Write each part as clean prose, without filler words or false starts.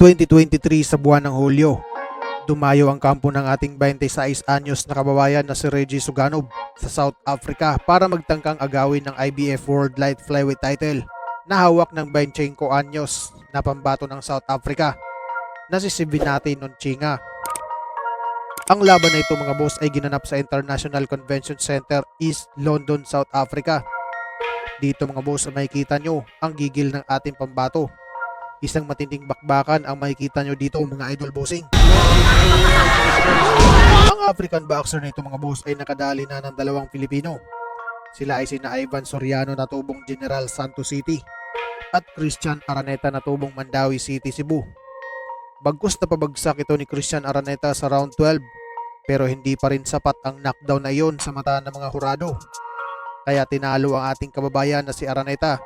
2023 sa buwan ng Hulyo, dumayo ang kampo ng ating 26 anyos na kababayan na si Reggie Suganov sa South Africa para magtangkang agawin ng IBF World Light Flyweight title na hawak ng 25 anyos na pambato ng South Africa na si Sibinati Nonchinga. Ang laban na ito mga boss ay ginanap sa International Convention Center, East London, South Africa. Dito mga boss ay makikita nyo ang gigil ng ating pambato. Isang matinding bakbakan ang makikita nyo dito mga idol bossing. Ang African boxer na ito mga boss ay nakadali na ng dalawang Pilipino. Sila ay sina Ivan Soriano na tubong General Santos City at Christian Araneta na tubong Mandawi City, Cebu. Bagkus na pabagsak ito ni Christian Araneta sa round 12 pero hindi pa rin sapat ang knockdown na iyon sa mata ng mga hurado. Kaya tinalo ang ating kababayan na si Araneta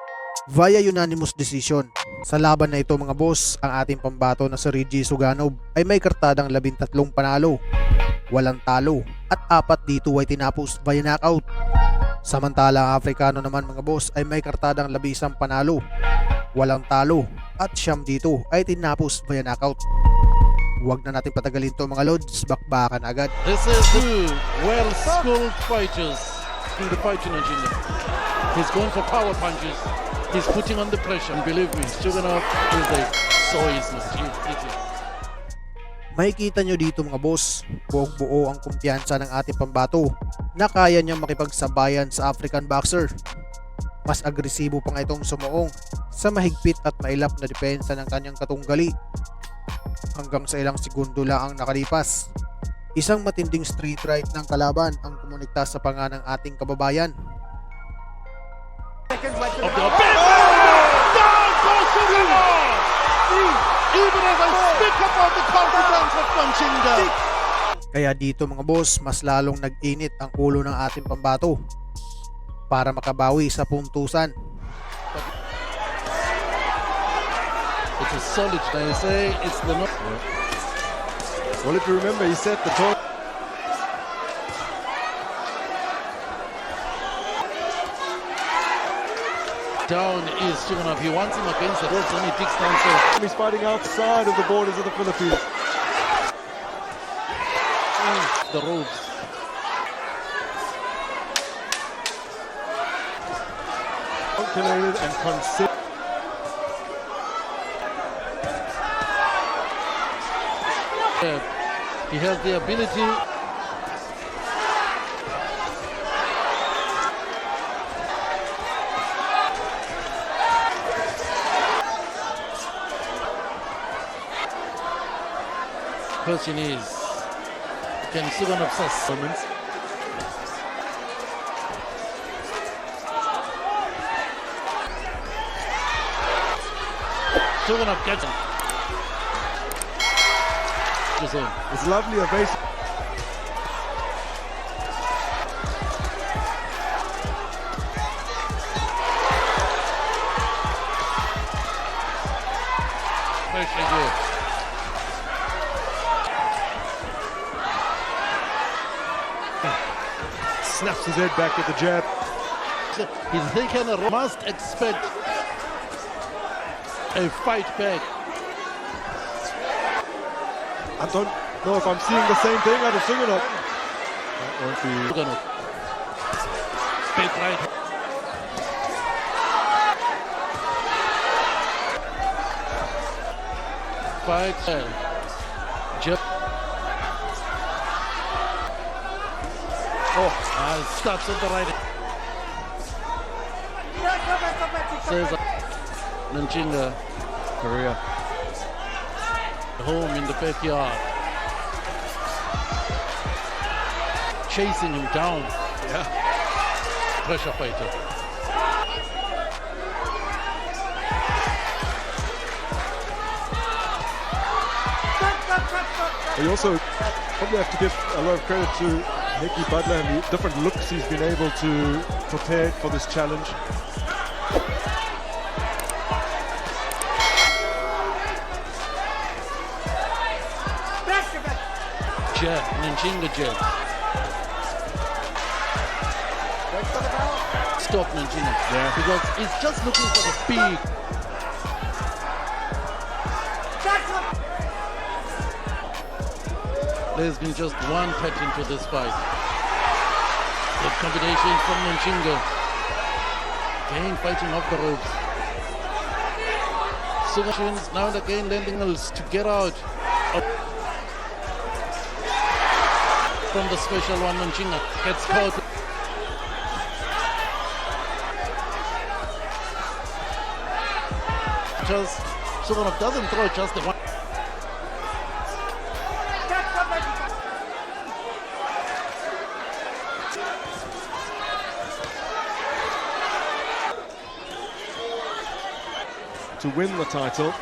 via unanimous decision. Sa laban na ito mga boss, ang ating pambato na si Reggie Suganov ay may kartadang 13 panalo, walang talo at 4 dito ay tinapos via knockout. Samantala ang Afrikano naman mga boss ay may kartadang 11 panalo, walang talo at 9 dito ay tinapos via knockout. Huwag na natin patagalin to mga lods, bakbakan agad. This is two well-schooled fighters in the fighting agenda. He's going for power punches. He's putting on the pressure. And believe me, Suganov is like so easy. Makikita nyo dito mga boss, buong buo ang kumpiyansa ng ating pambato na kaya niyang makipagsabayan sa African boxer. Mas agresibo pa nga itong sumuong sa mahigpit at mailap na depensa ng kanyang katunggali. Hanggang sa ilang segundo lang ang nakalipas, isang matinding street fight ng kalaban ang kumunikta sa panga ng ating kababayan. Even as I speak about the confidence of Nonchinga. Kaya dito mga boss, mas lalong nag-init ang ulo ng ating pambato para makabawi sa puntusan. It's a solid. They say it's the knock. Well, if you remember, he said the tone. Down is Suganov. He wants him against the ropes and he digs down. So He's fighting outside of the borders of the Philippines. the ropes. Calculated and considered. He has the ability. Question is, can Suganov moments? Suganov gets him. It's lovely ovation. Very good. Snaps his head back at the jab. He's thinking must expect a fight back. I don't know if I'm seeing the same thing out of Suganov. That won't be. Suganov. Big right. Fight. Jab. Starts at the right. Says Nonchinga. Korea. Home in the backyard. Chasing him down. Yeah. Pressure fighter. We also probably have to give a lot of credit to Nicky Butler and the different looks he's been able to prepare for this challenge. Jab, Nonchinga jab. Stop Nonchinga. Yeah. Because he's just looking for the big There's been just one pattern to this fight. Good combination from Nonchinga. Again fighting off the ropes. Sugashins now and again lending us to get out from the special one. Nonchinga gets caught. Just Suganov doesn't throw just the one. To win the title.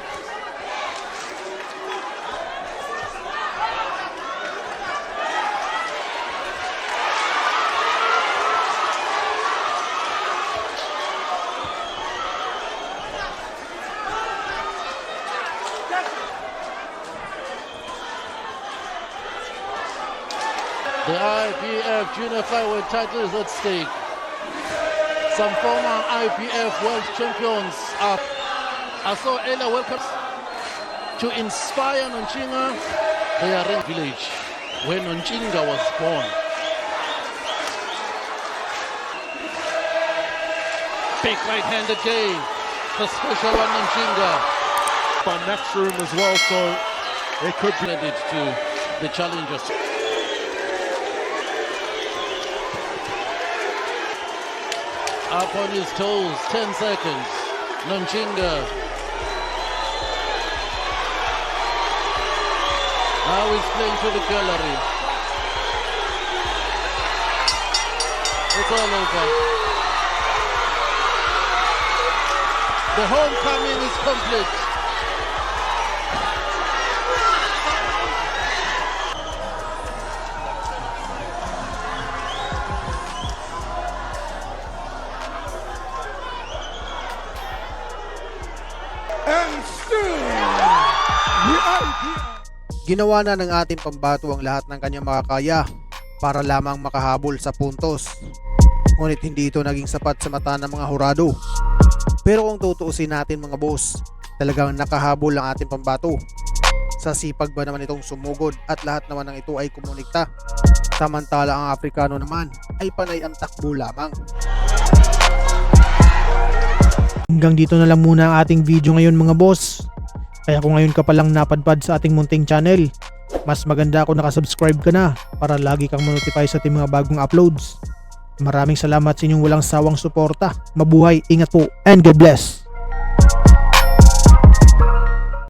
The IPF Junior Flyweight title is at stake. Some former IPF world champions are so earlier welcomes to inspire Nonchinga. They are in village where Nonchinga was born. Big right hand again. The special one Nonchinga. By Matchroom as well, so it could be. Credit to the challengers. Up on his toes, 10 seconds. Nonchinga. Now he's playing to the gallery. It's all over. The homecoming is complete. And still, the IPF. Ginawa na ng ating pambato ang lahat ng kanyang makakaya para lamang makahabol sa puntos. Ngunit hindi ito naging sapat sa mata ng mga hurado. Pero kung tutuusin natin mga boss, talagang nakahabol ang ating pambato. Sa sipag ba naman itong sumugod at lahat naman ng ito ay kumunikta. Samantala ang Afrikano naman ay panay ang takbo lamang. Hanggang dito na lang muna ang ating video ngayon mga boss. Kaya kung ngayon ka palang napadpad sa ating munting channel, mas maganda kung nakasubscribe ka na para lagi kang ma-notify sa ating mga bagong uploads. Maraming salamat sa inyong walang sawang suporta. Mabuhay, ingat po, and God bless!